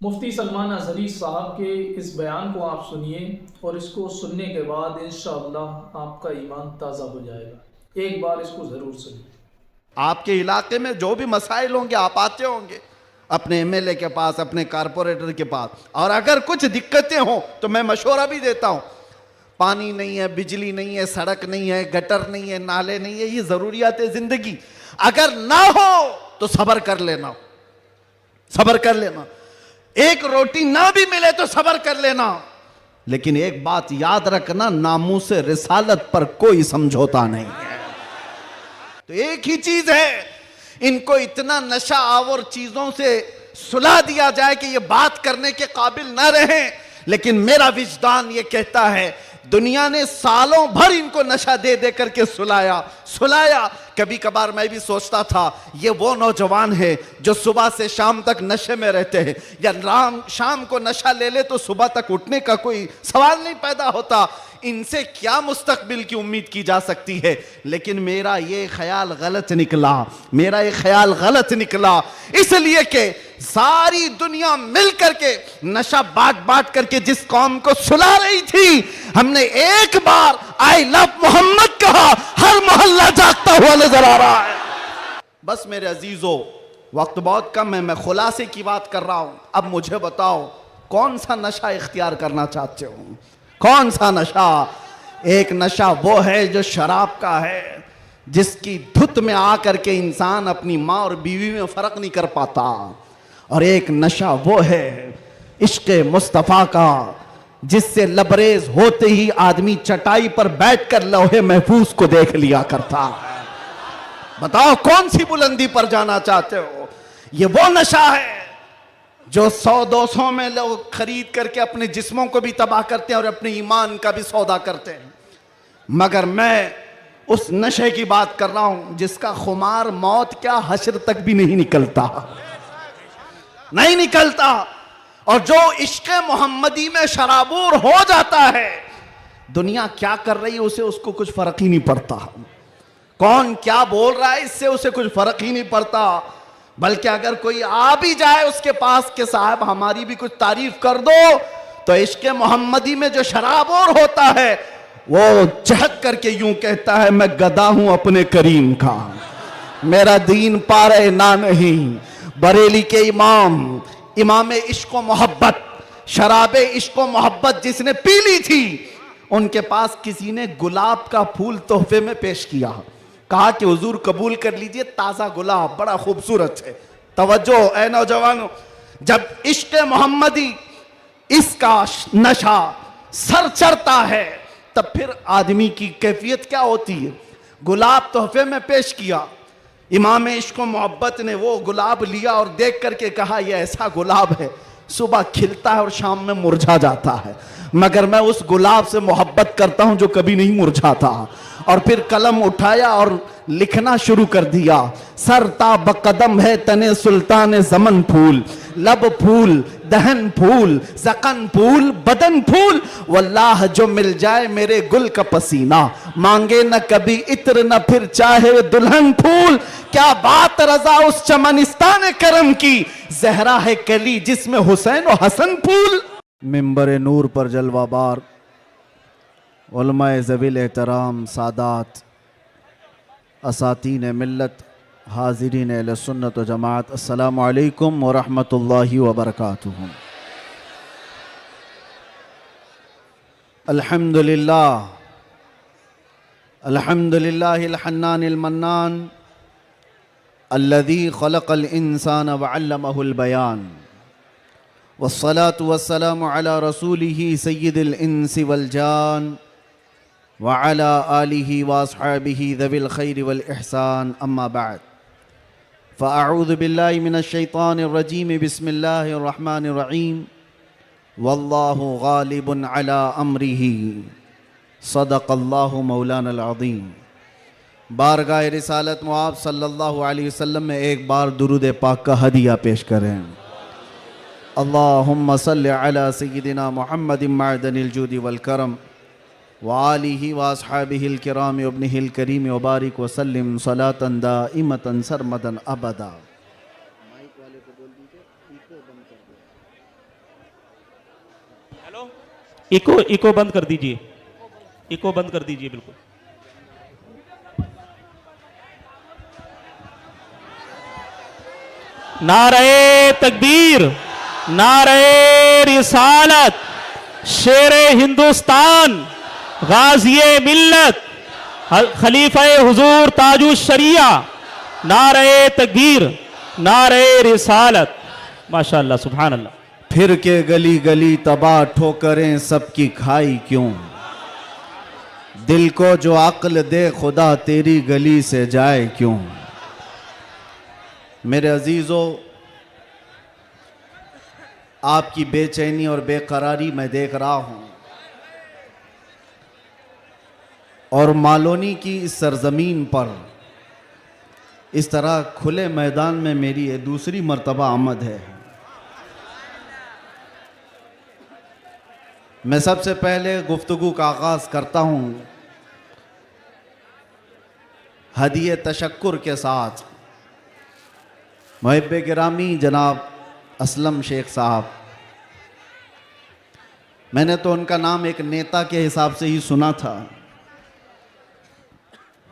मुफ्ती सलमान अज़हरी साहब के इस बयान को आप सुनिए और इसको सुनने के बाद इंशाअल्लाह आपका ईमान ताज़ा हो जाएगा। एक बार इसको ज़रूर सुनिए। आपके इलाके में जो भी मसाइल होंगे आप आते होंगे अपने एमएलए के पास, अपने कारपोरेटर के पास, और अगर कुछ दिक्कतें हो तो मैं मशवरा भी देता हूं। पानी नहीं है, बिजली नहीं है, सड़क नहीं है, गटर नहीं है, नाले नहीं है, ये जरूरियात है जिंदगी। अगर ना हो तो सब्र कर लेना, सब्र कर लेना। एक रोटी ना भी मिले तो सब्र कर लेना, लेकिन एक बात याद रखना, नामूस रिसालत पर कोई समझौता नहीं है। तो एक ही चीज है, इनको इतना नशा आवर चीजों से सुला दिया जाए कि ये बात करने के काबिल ना रहे। लेकिन मेरा विजदान ये कहता है, दुनिया ने सालों भर इनको नशा दे दे करके सुलाया। कभी कभार मैं भी सोचता था ये वो नौजवान है जो सुबह से शाम तक नशे में रहते हैं, या शाम को नशा ले ले तो सुबह तक उठने का कोई सवाल नहीं पैदा होता। इनसे क्या मुस्तकबिल की उम्मीद की जा सकती है। लेकिन मेरा ये ख्याल गलत निकला, मेरा ये ख्याल गलत निकला, इसलिए कि सारी दुनिया मिल करके नशा बांट बांट करके जिस कौम को सुला रही थी, हमने एक बार आई लव मोहम्मद कहा, हर मोहल्ला जागता हुआ नजर आ रहा है। बस मेरे अजीजों, वक्त बहुत कम है, मैं खुलासे की बात कर रहा हूं। अब मुझे बताओ कौन सा नशा इख्तियार करना चाहते हो? कौन सा नशा? एक नशा वो है जो शराब का है, जिसकी धुत में आकर के इंसान अपनी माँ और बीवी में फर्क नहीं कर पाता। और एक नशा वो है इश्क़े मुस्तफ़ा का, जिससे लबरेज होते ही आदमी चटाई पर बैठकर लौहे महफूज को देख लिया करता है। बताओ कौन सी बुलंदी पर जाना चाहते हो? ये वो नशा है जो 100-200 में लोग खरीद करके अपने जिस्मों को भी तबाह करते हैं और अपने ईमान का भी सौदा करते हैं। मगर मैं उस नशे की बात कर रहा हूं जिसका खुमार मौत क्या हश्र तक भी नहीं निकलता, नहीं निकलता। और जो इश्क़े मोहम्मदी में शराबूर हो जाता है, दुनिया क्या कर रही है उसे उसको कुछ फर्क ही नहीं पड़ता, कौन क्या बोल रहा है इससे उसे कुछ फर्क ही नहीं पड़ता। बल्कि अगर कोई आ भी जाए उसके पास के साहब हमारी भी कुछ तारीफ कर दो, तो इश्क़े मोहम्मदी में जो शराबोर होता है वो चहक करके यूं कहता है, मैं गदा हूं अपने करीम का, मेरा दीन पारे ना नहीं। बरेली के इमाम इश्क़ो मोहब्बत, शराबे इश्क़ो मोहब्बत जिसने पी ली थी, उनके पास किसी ने गुलाब का फूल तोहफे में पेश किया, कहा कि हुजूर कबूल कर लीजिए, ताज़ा गुलाब बड़ा खूबसूरत है। तवज्जो ए नौजवानों, जब इश्क़ मोहम्मदी इसका नशा सर चढ़ता है तब फिर आदमी की कैफियत क्या होती है। गुलाब तोहफे में पेश किया, इमाम इश्क़ मोहब्बत ने वो गुलाब लिया और देख करके कहा यह ऐसा गुलाब है सुबह खिलता है और शाम में मुरझा जाता है, मगर मैं उस गुलाब से मोहब्बत करता हूं जो कभी नहीं मुरझाता। और फिर कलम उठाया और लिखना शुरू कर दिया, सरता बकदम है तने सुल्तान ज़मन फूल, लब फूल दहन फूल ज़कन फूल बदन फूल, वल्लाह जो मिल जाए मेरे गुल का पसीना, मांगे न कभी इत्र न फिर चाहे दुल्हन फूल। क्या बात रजा उस चमनिस्तान करम की, जहरा है कली जिसमें हुसैन और हसन फूल। मिंबर नूर पर जलवाबार उलमाए ज़वील एहतराम सादात, असातीन मिल्लत, हाज़रीन अहले सुन्नत व जमात, अस्सलामु अलैकुम व रहमतुल्लाहि व बरकातुहू। अल्हम्दुलिल्लाह अल्हम्दुलिल्लाहिल हन्नानिल मन्नान, अल्लज़ी खलक़ल इंसान व अल्लमहुल बयान, वस्सलातु वस्सलामु अला रसूलिही सय्यिदिल इंसी वल जान व अला आलिही व अस्हाबिही ज़विल खैरि वल इहसान, अम्मा बाद, फ़अऊज़ु बिल्लाहि मिनश शैतानिर रजीम, बिस्मिल्लाहिर रहमानिर रहीम, वल्लाहु गालिबुन अला अम्रिही, सदक़ल्लाहु मौलानल अज़ीम। बारगाह रिसालत मुआब सल्लल्लाहु अलैहि वसल्लम में एक बार दुरूद पाक का हदिया पेश करें। अल्लाहुम्मा सल्लि अला सय्यिदिना मुहम्मदिन मअदनिल जूदि वल करम व आलिहि व अस्हाबिहिल किराम व इब्निहिल करीम व बारिक व सल्लिम सलातन दाइमतन सरमदन अबदा। माइक वाले को बोल दीजिए इको बंद कर दो। इको इको बंद कर दीजिए, इको बंद कर दीजिए बिल्कुल। नारे तकबीर, नारे रिसालत, शेरे हिंदुस्तान, गाजिए मिल्लत, खलीफा हुजूर ताजु शरिया, नारे तकबीर, नारे रिसालत। माशाअल्लाह, सुभान अल्लाह। फिर के गली गली तबाह ठोकरें सबकी खाई क्यों, दिल को जो अक्ल दे खुदा तेरी गली से जाए क्यों। मेरे अजीजों, आपकी बेचैनी और बेकरारी मैं देख रहा हूं, और मालोनी की इस सरजमीन पर इस तरह खुले मैदान में मेरी ये दूसरी मर्तबा आमद है। मैं सबसे पहले गुफ्तगू का आगाज करता हूं हदिये तशक्कुर के साथ मुहिब्बे गिरामी जनाब असलम शेख साहब। मैंने तो उनका नाम एक नेता के हिसाब से ही सुना था,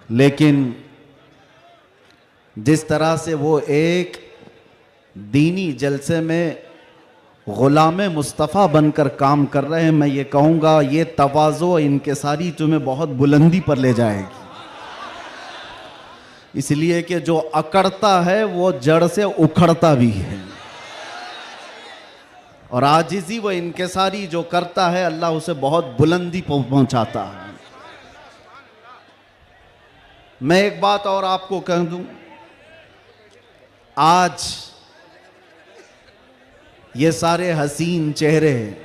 लेकिन जिस तरह से वो एक दीनी जलसे में गुलाम मुस्तफ़ा बनकर काम कर रहे हैं, मैं ये कहूँगा ये तवाज़ो इनकिसारी तुम्हें बहुत बुलंदी पर ले जाएगी। इसलिए कि जो अकड़ता है वो जड़ से उखड़ता भी है, और आजिज़ी व इनकिसारी जो करता है अल्लाह उसे बहुत बुलंदी पहुंचाता है। मैं एक बात और आपको कह दूं, आज ये सारे हसीन चेहरे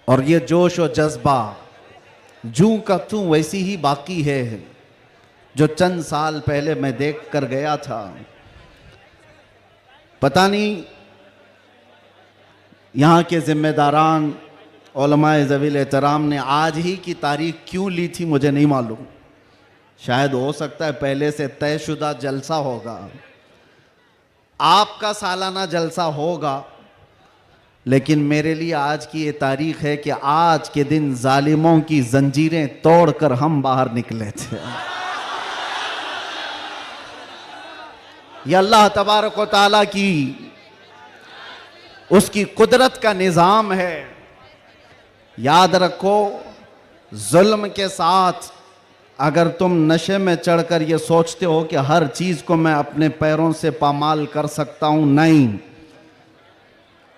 और ये जोश और जज्बा जूं का तूं वैसी ही बाकी है जो चंद साल पहले मैं देख कर गया था। पता नहीं यहाँ के जिम्मेदारान उलमाए ज़वील एहतराम ने आज ही की तारीख क्यों ली थी मुझे नहीं मालूम। शायद हो सकता है पहले से तयशुदा जलसा होगा, आपका सालाना जलसा होगा, लेकिन मेरे लिए आज की ये तारीख है कि आज के दिन जालिमों की जंजीरें तोड़कर हम बाहर निकले थे। ये अल्लाह तबारक व तआला की उसकी कुदरत का निज़ाम है। याद रखो, जुल्म के साथ अगर तुम नशे में चढ़कर ये सोचते हो कि हर चीज़ को मैं अपने पैरों से पामाल कर सकता हूं, नहीं,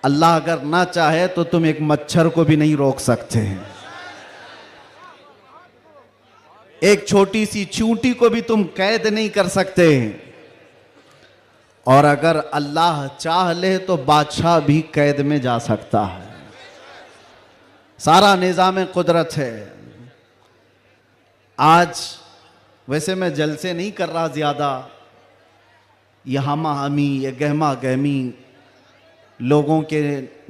अल्लाह अगर ना चाहे तो तुम एक मच्छर को भी नहीं रोक सकते हैं, एक छोटी सी चींटी को भी तुम कैद नहीं कर सकते, और अगर अल्लाह चाह ले तो बादशाह भी कैद में जा सकता है। सारा निज़ाम कुदरत है। आज वैसे मैं जलसे नहीं कर रहा ज़्यादा, ये हमा हमी, ये गहमा गहमी लोगों के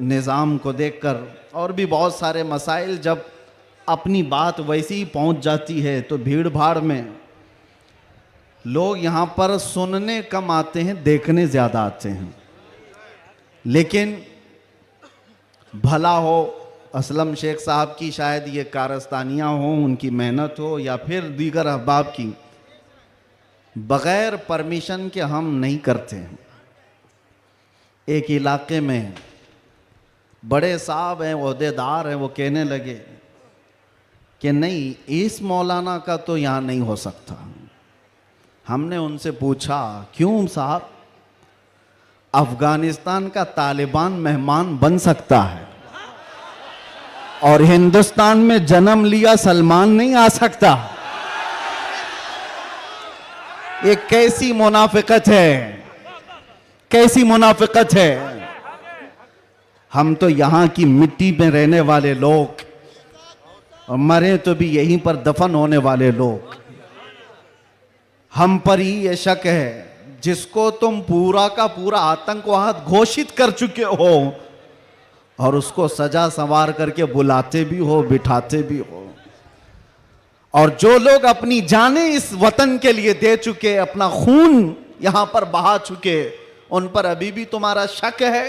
निज़ाम को देखकर, और भी बहुत सारे मसाइल जब अपनी बात वैसी ही पहुंच जाती है तो भीड़ भाड़ में लोग यहाँ पर सुनने कम आते हैं, देखने ज़्यादा आते हैं। लेकिन भला हो असलम शेख साहब की शायद ये कारस्तानियाँ हों, उनकी मेहनत हो, या फिर दीगर अहबाब की, बग़ैर परमिशन के हम नहीं करते हैं। एक इलाके में बड़े साहब हैं, ओहदेदार हैं, वो कहने लगे कि नहीं, इस मौलाना का तो यहाँ नहीं हो सकता। हमने उनसे पूछा क्यों साहब? अफगानिस्तान का तालिबान मेहमान बन सकता है और हिंदुस्तान में जन्म लिया सलमान नहीं आ सकता। ये कैसी मुनाफिकत है, कैसी मुनाफिकत है। हम तो यहाँ की मिट्टी में रहने वाले लोग, और मरे तो भी यहीं पर दफन होने वाले लोग। हम पर ही ये शक है, जिसको तुम पूरा का पूरा आतंकवाद घोषित कर चुके हो और उसको सजा संवार करके बुलाते भी हो, बिठाते भी हो, और जो लोग अपनी जानें इस वतन के लिए दे चुके, अपना खून यहां पर बहा चुके, उन पर अभी भी तुम्हारा शक है।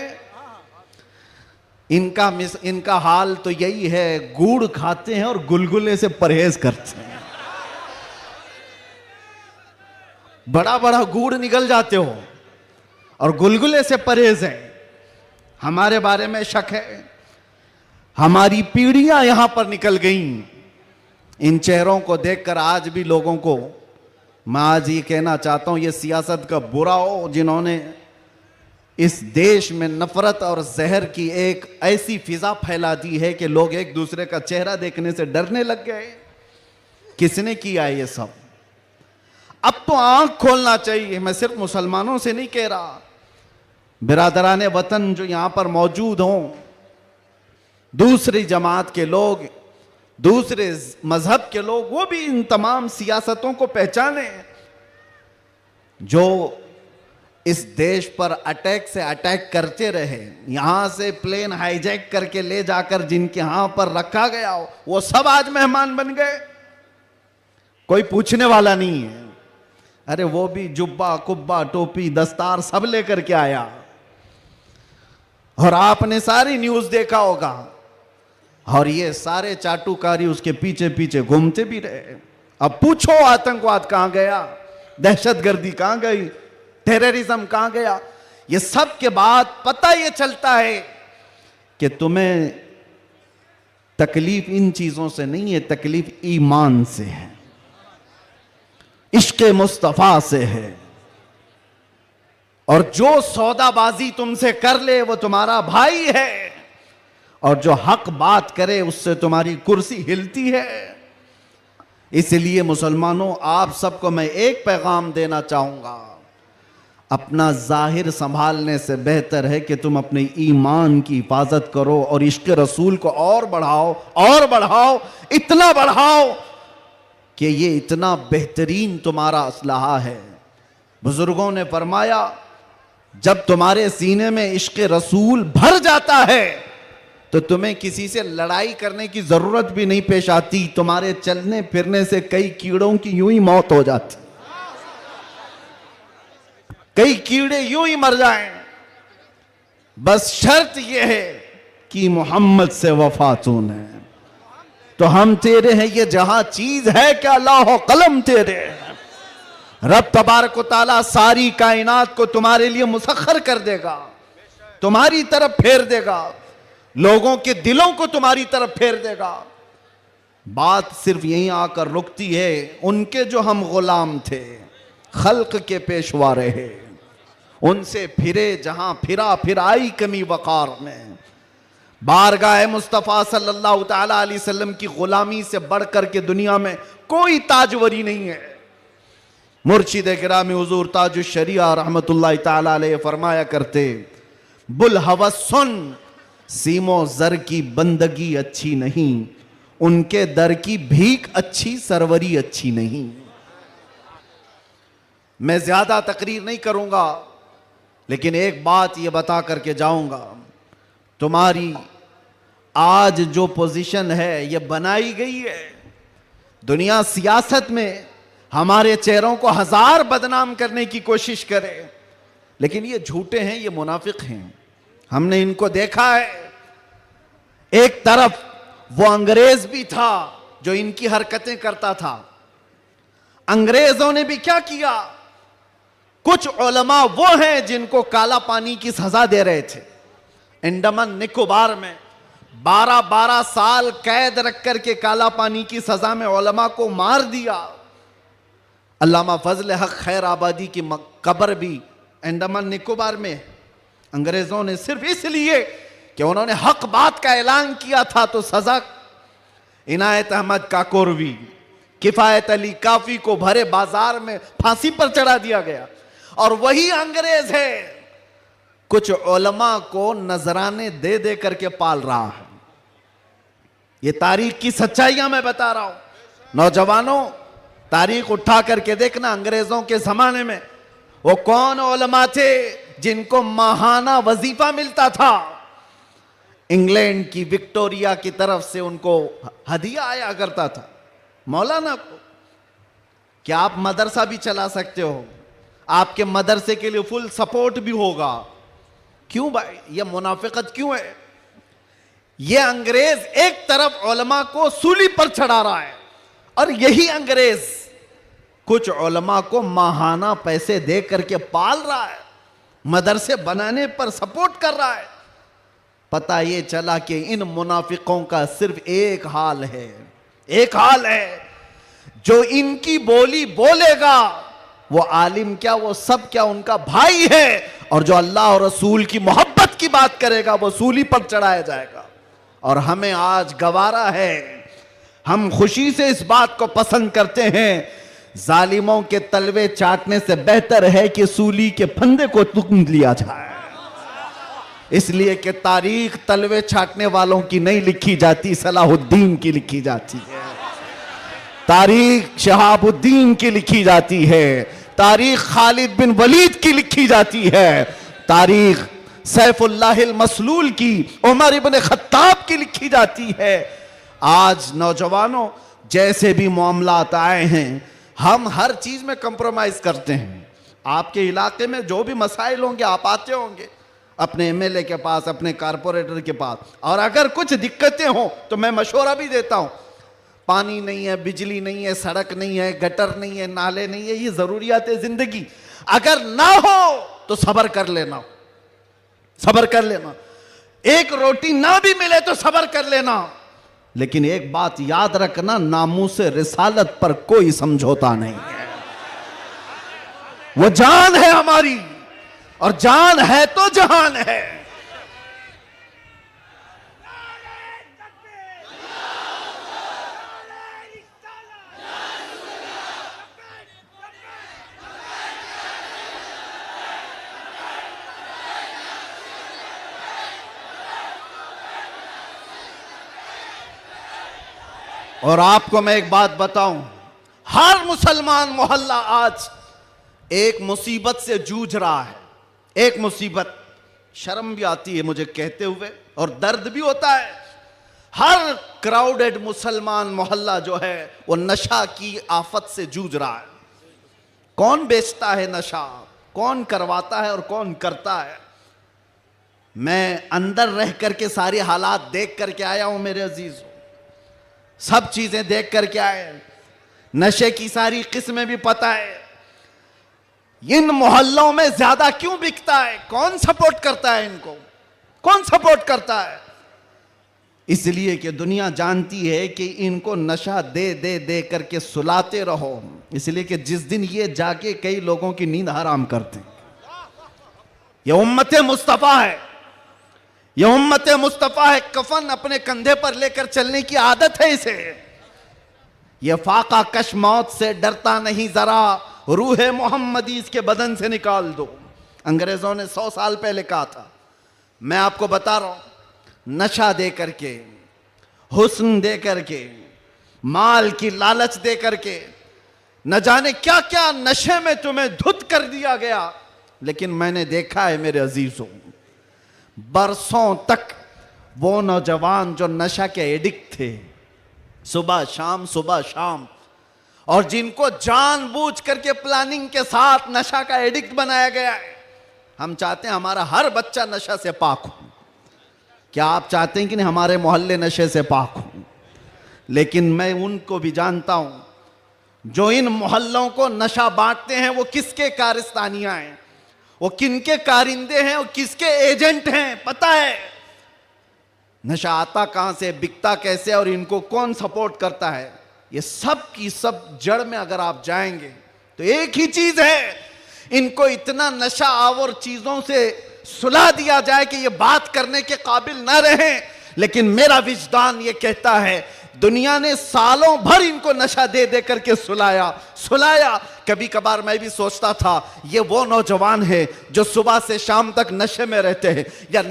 इनका हाल तो यही है, गुड़ खाते हैं और गुलगुले से परहेज करते हैं। बड़ा बड़ा गुड़ निकल जाते हो और गुलगुले से परहेज है। हमारे बारे में शक है, हमारी पीढ़ियां यहां पर निकल गईं। इन चेहरों को देखकर आज भी लोगों को मैं आज ये कहना चाहता हूं, ये सियासत का बुरा हो जिन्होंने इस देश में नफरत और जहर की एक ऐसी फिजा फैला दी है कि लोग एक दूसरे का चेहरा देखने से डरने लग गए। किसने किया ये सब? अब तो आंख खोलना चाहिए। मैं सिर्फ मुसलमानों से नहीं कह रहा, बिरादराने वतन जो यहां पर मौजूद हों, दूसरी जमात के लोग, दूसरे मजहब के लोग, वो भी इन तमाम सियासतों को पहचाने जो इस देश पर अटैक से अटैक करते रहे। यहां से प्लेन हाईजैक करके ले जाकर जिनके यहां पर रखा गया हो, वो सब आज मेहमान बन गए, कोई पूछने वाला नहीं है। अरे वो भी जुब्बा कुब्बा टोपी दस्तार सब लेकर के आया, और आपने सारी न्यूज देखा होगा, और ये सारे चाटुकारी उसके पीछे पीछे घूमते भी रहे। अब पूछो आतंकवाद कहां गया, दहशतगर्दी कहां गई, टेररिज्म कहां गया? ये सब के बाद पता ये चलता है कि तुम्हें तकलीफ इन चीजों से नहीं है, तकलीफ ईमान से है, इश्क़ मुस्तफा से है। और जो सौदाबाजी तुमसे कर ले वो तुम्हारा भाई है, और जो हक बात करे उससे तुम्हारी कुर्सी हिलती है। इसलिए मुसलमानों, आप सबको मैं एक पैगाम देना चाहूंगा, अपना जाहिर संभालने से बेहतर है कि तुम अपने ईमान की हिफाजत करो और इश्क़ रसूल को और बढ़ाओ, और बढ़ाओ, इतना बढ़ाओ कि ये इतना बेहतरीन तुम्हारा असलहा है। बुजुर्गों ने फरमाया, जब तुम्हारे सीने में इश्क़ रसूल भर जाता है तो तुम्हें किसी से लड़ाई करने की जरूरत भी नहीं पेश आती। तुम्हारे चलने फिरने से कई कीड़ों की यूं ही मौत हो जाती, कई कीड़े यूं ही मर जाएं। बस शर्त यह है कि मोहम्मद से वफा तूने, तो हम तेरे हैं, ये जहां चीज है क्या अल्लाह कलम तेरे हैं। रब तबारक व तआला सारी कायनात को तुम्हारे लिए मुसख्खर कर देगा, तुम्हारी तरफ फेर देगा, लोगों के दिलों को तुम्हारी तरफ फेर देगा। बात सिर्फ यहीं आकर रुकती है, उनके जो हम गुलाम थे, खल्क के पेशवा रहे, उनसे फिरे जहां फिरा, फिर आई कमी वकार में। बारगाह मुस्तफ़ा सल्लल्लाहु तआला अलैहि वसल्लम की गुलामी से बढ़कर के दुनिया में कोई ताजवरी नहीं है। मुर्शिद गिरामी हुजूर ताजुश शरिया रहमतुल्लाह तआला अलैहि फरमाया करते, बुल हवस सुन, सीमो जर की बंदगी अच्छी नहीं, उनके दर की भीख अच्छी, सरवरी अच्छी नहीं। मैं ज्यादा तकरीर नहीं करूंगा, लेकिन एक बात यह बता करके जाऊंगा, तुम्हारी आज जो पोजीशन है यह बनाई गई है। दुनिया सियासत में हमारे चेहरों को हजार बदनाम करने की कोशिश करे, लेकिन ये झूठे हैं, ये मुनाफिक हैं। हमने इनको देखा है। एक तरफ वो अंग्रेज भी था जो इनकी हरकतें करता था। अंग्रेजों ने भी क्या किया, कुछ उलमा वो हैं जिनको काला पानी की सजा दे रहे थे। अंडमान निकोबार में 12-12 साल कैद रख करके काला पानी की सजा में उलमा को मार दिया। अल्लामा फजल हक खैर आबादी की कब्र भी अंडमान निकोबार में। अंग्रेजों ने सिर्फ इसलिए कि उन्होंने हक बात का ऐलान किया था तो सजा। इनायत अहमद काकोरवी, किफायत अली काफी को भरे बाजार में फांसी पर चढ़ा दिया गया। और वही अंग्रेज है कुछ उलमा को नजराने दे दे करके पाल रहा है। ये तारीख की सच्चाइयां मैं बता रहा हूं। नौजवानों, तारीख उठा करके देखना, अंग्रेजों के जमाने में वो कौन उलमा थे जिनको माहाना वजीफा मिलता था। इंग्लैंड की विक्टोरिया की तरफ से उनको हदिया आया करता था मौलाना को। क्या आप मदरसा भी चला सकते हो, आपके मदरसे के लिए फुल सपोर्ट भी होगा। क्यों भाई, ये मुनाफिकत क्यों है? ये अंग्रेज एक तरफ उलमा को सूली पर चढ़ा रहा है और यही अंग्रेज कुछ उलमा को माहाना पैसे दे करके पाल रहा है, मदरसे बनाने पर सपोर्ट कर रहा है। पता ये चला कि इन मुनाफिकों का सिर्फ एक हाल है, एक हाल है, जो इनकी बोली बोलेगा वो आलिम क्या, वो सब क्या, उनका भाई है, और जो अल्लाह और रसूल की मोहब्बत की बात करेगा वो सूली पर चढ़ाया जाएगा। और हमें आज गवारा है, हम खुशी से इस बात को पसंद करते हैं, जालिमों के तलवे चाटने से बेहतर है कि सूली के फंदे को तुम लिया जाए। इसलिए कि तारीख तलवे छाटने वालों की नहीं लिखी जाती, सलाहुद्दीन की लिखी जाती है। तारीख शहाबुद्दीन की लिखी जाती है, तारीख खालिद बिन वलीद की लिखी जाती है, तारीख सैफुल्लाहिल मसलूल की, उमर इब्न खत्ताब की लिखी जाती है। आज नौजवानों, जैसे भी मामलात आए हैं, हम हर चीज में कंप्रोमाइज करते हैं। आपके इलाके में जो भी मसाइल होंगे आप आते होंगे अपने एमएलए के पास, अपने कारपोरेटर के पास, और अगर कुछ दिक्कतें हो तो मैं मशवरा भी देता हूं। पानी नहीं है, बिजली नहीं है, सड़क नहीं है, गटर नहीं है, नाले नहीं है, ये जरूरियात है जिंदगी। अगर ना हो तो सब्र कर लेना, सब्र कर लेना। एक रोटी ना भी मिले तो सब्र कर लेना, लेकिन एक बात याद रखना, नामूसे रिसालत पर कोई समझौता नहीं है। वो जान है हमारी, और जान है तो जहान है। और आपको मैं एक बात बताऊं, हर मुसलमान मोहल्ला आज एक मुसीबत से जूझ रहा है, एक मुसीबत। शर्म भी आती है मुझे कहते हुए और दर्द भी होता है। हर क्राउडेड मुसलमान मोहल्ला जो है वो नशा की आफत से जूझ रहा है। कौन बेचता है नशा, कौन करवाता है और कौन करता है। मैं अंदर रह करके सारे हालात देख करके आया हूं मेरे अजीज, सब चीजें देख करके आए, नशे की सारी किस्में भी पता है। इन मोहल्लों में ज्यादा क्यों बिकता है, कौन सपोर्ट करता है इनको, कौन सपोर्ट करता है। इसलिए कि दुनिया जानती है कि इनको नशा दे दे दे करके सुलाते रहो, इसलिए कि जिस दिन ये जाके कई लोगों की नींद हराम करते हैं। ये उम्मते मुस्तफा है, ये उम्मते मुस्तफा है। कफन अपने कंधे पर लेकर चलने की आदत है इसे। ये फाका कश मौत से डरता नहीं जरा, रूह मोहम्मदी इसके बदन से निकाल दो। अंग्रेजों ने 100 साल पहले कहा था। मैं आपको बता रहा हूं, नशा दे करके, हुस्न दे करके, माल की लालच दे करके, न जाने क्या क्या नशे में तुम्हें धुत कर दिया गया। लेकिन मैंने देखा है मेरे अजीजों, बरसों तक वो नौजवान जो नशा के एडिक्ट थे, सुबह शाम, और जिनको जानबूझ करके प्लानिंग के साथ नशा का एडिक्ट बनाया गया है। हम चाहते हैं हमारा हर बच्चा नशा से पाक हो। क्या आप चाहते हैं कि नहीं हमारे मोहल्ले नशे से पाक हो? लेकिन मैं उनको भी जानता हूं जो इन मोहल्लों को नशा बांटते हैं, वो किसके कारस्तानियां हैं, वो किनके कारिंदे हैं, वो किसके एजेंट हैं, पता है। नशा आता कहां से, बिकता कैसे, और इनको कौन सपोर्ट करता है, ये सब की सब जड़ में अगर आप जाएंगे तो एक ही चीज है, इनको इतना नशा आवर चीजों से सुला दिया जाए कि ये बात करने के काबिल ना रहे। लेकिन मेरा विजदान ये कहता है, दुनिया ने सालों भर इनको नशा दे दे करके सुलाया। कभी कभार मैं भी सोचता था ये वो नौजवान है जो सुबह से शाम तक नशे में रहते हैं, या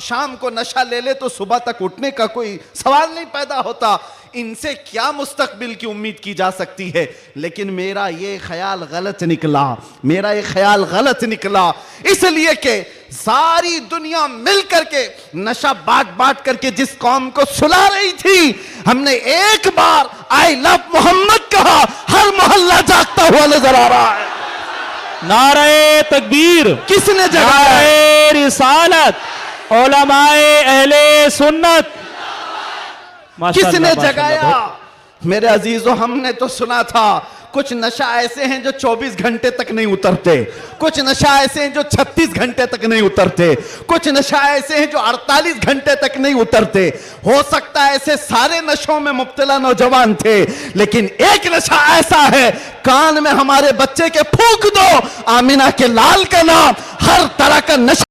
शाम को नशा ले ले तो सुबह तक उठने का कोई सवाल नहीं पैदा होता। इनसे क्या मुस्तकबिल की उम्मीद की जा सकती है। लेकिन मेरा ये ख्याल गलत निकला, मेरा ये ख्याल गलत निकला, इसलिए कि सारी दुनिया मिल करके नशा बांट करके जिस कौम को सुला रही थी, हमने एक बार आई लव मोहम्मद कहा, हर मोहल्ला जागता हुआ नजर आ रहा है। नारे तकबीर, किसने जगाया? नारे रिसालत, उलमाए अहले सुन्नत, माशाअल्लाह, किसने माशाअल्लाह, जगाया? मेरे अजीजों, हमने तो सुना था कुछ नशा ऐसे हैं जो 24 घंटे तक नहीं उतरते, कुछ नशा ऐसे हैं जो 36 घंटे तक नहीं उतरते, कुछ नशा ऐसे हैं जो 48 घंटे तक नहीं उतरते। हो सकता है ऐसे सारे नशों में मुब्तला नौजवान थे, लेकिन एक नशा ऐसा है, कान में हमारे बच्चे के फूंक दो आमिना के लाल का नाम, हर तरह का नशा